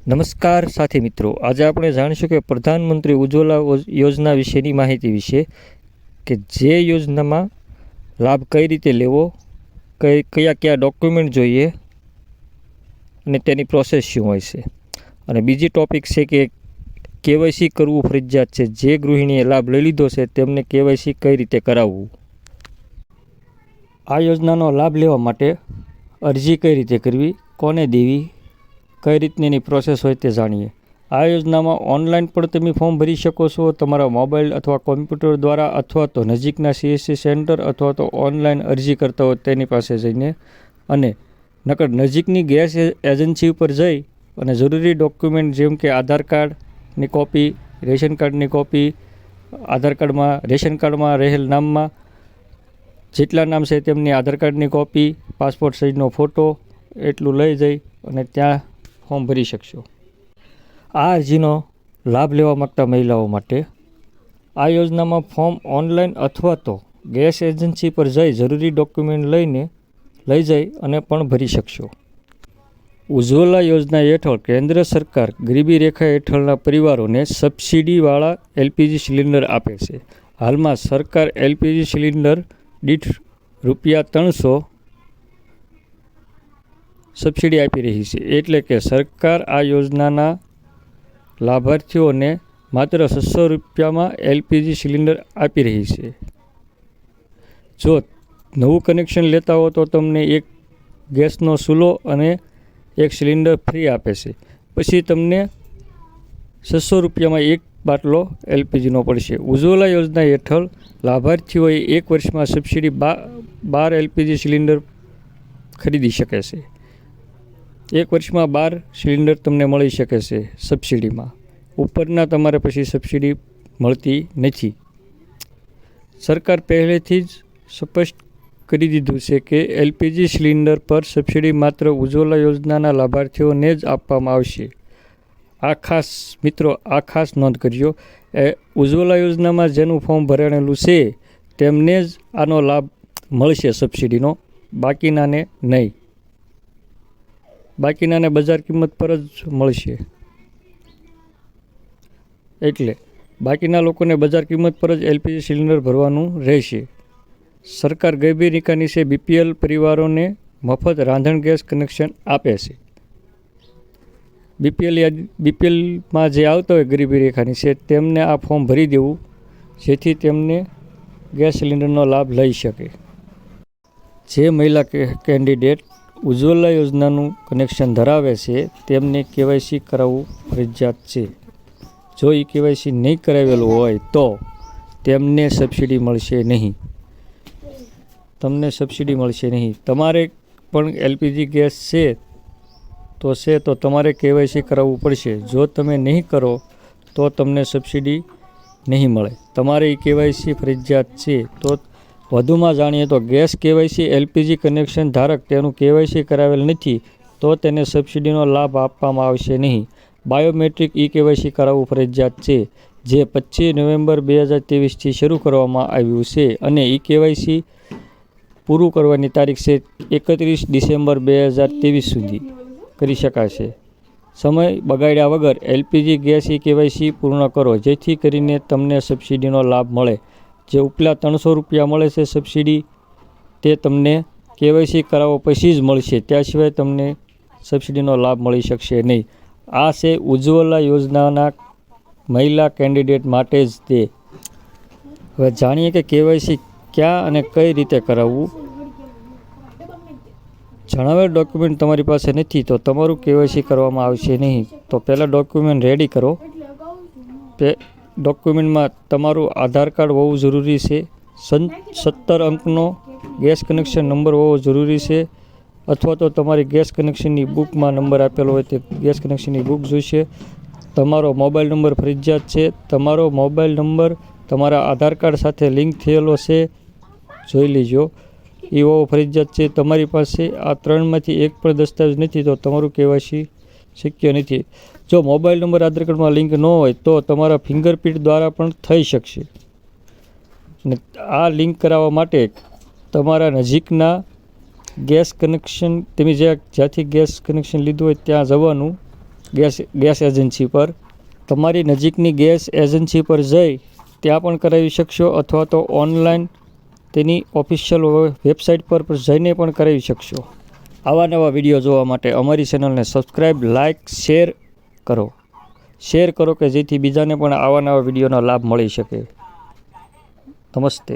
નમસ્કાર સાથી મિત્રો, આજે આપણે જાણીશું કે પ્રધાનમંત્રી ઉજ્જવલા યોજના વિશેની માહિતી વિશે કે જે યોજનામાં લાભ કઈ રીતે લેવો, કયા ડોક્યુમેન્ટ જોઈએ અને તેની પ્રોસેસ શું હોય છે. અને બીજી ટોપિક છે કે કેવાયસી કરવું ફરજિયાત છે. જે ગૃહિણીએ લાભ લઈ લીધો છે તેમને કેવાયસી કઈ રીતે કરાવવું. આ યોજનાનો લાભ લેવા માટે અરજી કઈ રીતે કરવી, કોને દેવી, કઈ રીતની એની પ્રોસેસ હોય તે જાણીએ. આ યોજનામાં ઓનલાઈન પણ તમે ફોર્મ ભરી શકો છો, તમારા મોબાઈલ અથવા કોમ્પ્યુટર દ્વારા, અથવા તો નજીકના CSC સેન્ટર અથવા તો ઓનલાઈન અરજી કરતા હોય તેની પાસે જઈને, અને નકર નજીકની ગેસ એજન્સી ઉપર જઈ અને જરૂરી ડોક્યુમેન્ટ જેમ કે આધાર કાર્ડની કોપી, રેશન કાર્ડની કોપી, આધાર કાર્ડમાં રેશન કાર્ડમાં રહેલ નામમાં જેટલા નામ છે તેમની આધાર કાર્ડની કોપી, પાસપોર્ટ સાઇઝનો ફોટો એટલું લઈ જઈ અને ત્યાં ફોર્મ ભરી શકશો. આ અરજીનો લાભ લેવા માગતા મહિલાઓ માટે આ યોજનામાં ફોર્મ ઓનલાઈન અથવા તો ગેસ એજન્સી પર જઈ જરૂરી ડોક્યુમેન્ટ લઈ જઈ અને પણ ભરી શકશો. ઉજ્જવલા યોજના હેઠળ કેન્દ્ર સરકાર ગરીબી રેખા હેઠળના પરિવારોને સબસિડીવાળા LPG સિલિન્ડર આપે છે. હાલમાં સરકાર LPG સિલિન્ડર દીઠ ₹300 સબસિડી આપી રહી છે. એટલે કે સરકાર આ યોજનાના લાભાર્થીઓને માત્ર ₹600 LPG સિલિન્ડર આપી રહી છે. જો નવું કનેક્શન લેતા હો તો તમને એક ગેસનો ચૂલો અને એક સિલિન્ડર ફ્રી આપે છે. પછી તમને ₹600 એક બાટલો LPGનો પડશે. ઉજ્જવલા યોજના હેઠળ લાભાર્થીઓએ એક વર્ષમાં સબસિડી 12 LPG સિલિન્ડર ખરીદી શકે છે. એક વર્ષમાં 12 સિલિન્ડર તમને મળી શકે છે સબસિડીમાં. ઉપરના તમારે પછી સબસિડી મળતી નથી. સરકાર પહેલેથી જ સ્પષ્ટ કરી દીધું છે કે LPG સિલિન્ડર પર સબસિડી માત્ર ઉજ્જવલા યોજનાના લાભાર્થીઓને જ આપવામાં આવશે. આ ખાસ નોંધ કરજો. ઉજ્જવલા યોજનામાં જેનું ફોર્મ ભરેલું છે તેમને જ આનો લાભ મળશે સબસિડીનો, બાકીનાને નહીં. બાકીનાને બજાર કિંમત પર જ મળશે. એટલે બાકીના લોકોને બજાર કિંમત પર જ LPG સિલિન્ડર ભરવાનું રહેશે. સરકાર ગરીબી રેખા નીચે BPL પરિવારોને મફત રાંધણ ગેસ કનેક્શન આપે છે. BPLમાં જે આવતા હોય ગરીબી રેખા નીચે તેમને આ ફોર્મ ભરી દેવું, જેથી તેમને ગેસ સિલિન્ડરનો લાભ લઈ શકે. જે મહિલા કેન્ડિડેટ ઉજ્જવલા યોજનાનું કનેક્શન ધરાવે છે તેમને KYC કરાવવું ફરજિયાત છે. જો એ KYC નહીં કરાવેલું હોય તો તેમને સબસિડી મળશે નહીં. તમારે પણ LPG ગેસ છે તો તમારે KYC કરાવવું પડશે. જો તમે નહીં કરો તો તમને સબસિડી નહીં મળે. તમારે એ KYC ફરજિયાત છે. તો વધુમાં જાણીએ તો ગેસ KYC LPG કનેક્શન ધારક તેનું KYC કરાવેલ નથી તો તેને સબસિડીનો લાભ આપવામાં આવશે નહીં. બાયોમેટ્રિક KYC કરાવવું ફરજિયાત છે, જે 25 નવેમ્બર 2023થી શરૂ કરવામાં આવ્યું છે અને KYC પૂરું કરવાની તારીખ છે 31 ડિસેમ્બર 2023 સુધી કરી શકાશે. સમય બગાડ્યા વગર LPG ગેસ KYC પૂર્ણ કરો, જેથી કરીને તમને સબસિડીનો લાભ મળે. જે ઉપલા ₹300 મળે છે સબસિડી, તે તમને KYC કરાવો પછી જ મળશે. ત્યાં સિવાય તમને સબસિડીનો લાભ મળી શકશે નહીં. આ છે ઉજ્જવલા યોજનાના મહિલા કેન્ડિડેટ માટે જ તે. હવે જાણીએ કે KYC ક્યાં અને કઈ રીતે કરાવવું. જણાવેલ ડોક્યુમેન્ટ તમારી પાસે નથી તો તમારું KYC કરવામાં આવશે નહીં. તો પહેલાં ડોક્યુમેન્ટ રેડી કરો. ડોક્યુમેન્ટમાં તમારું આધાર કાર્ડ હોવું જરૂરી છે. 17 અંકનો ગેસ કનેક્શન નંબર હોવો જરૂરી છે, અથવા તો તમારી ગેસ કનેક્શનની બુકમાં નંબર આપેલો હોય તે ગેસ કનેક્શનની બુક જોઈશે. તમારો મોબાઈલ નંબર ફરજિયાત છે. તમારો મોબાઈલ નંબર તમારા આધાર કાર્ડ સાથે લિંક થયેલો છે, જોઈ લેજો. એ હોવો ફરજિયાત છે. તમારી પાસે આ ત્રણમાંથી એક પણ દસ્તાવેજ નથી તો તમારું KYC શક્ય નથી. જો મોબાઈલ નંબર આધાર કાર્ડમાં લિંક ન હોય તો તમારા ફિંગરપ્રિન્ટ દ્વારા પણ થઈ શકશે. અને આ લિંક કરાવવા માટે તમારા નજીકના ગેસ કનેક્શન, તમે જ્યાંથી ગેસ કનેક્શન લીધું હોય ત્યાં જવાનું ગેસ એજન્સી પર. તમારી નજીકની ગેસ એજન્સી પર જઈ ત્યાં પણ કરાવી શકશો, અથવા તો ઓનલાઈન તેની ઓફિશિયલ વેબસાઇટ પર જઈને પણ કરાવી શકશો. આવા નવા વિડીયો જોવા માટે અમારી ચેનલને સબસ્ક્રાઈબ, લાઇક, શેર કરો કે જેથી બીજાને પણ આવા નવા વિડીયોનો લાભ મળી શકે. નમસ્તે.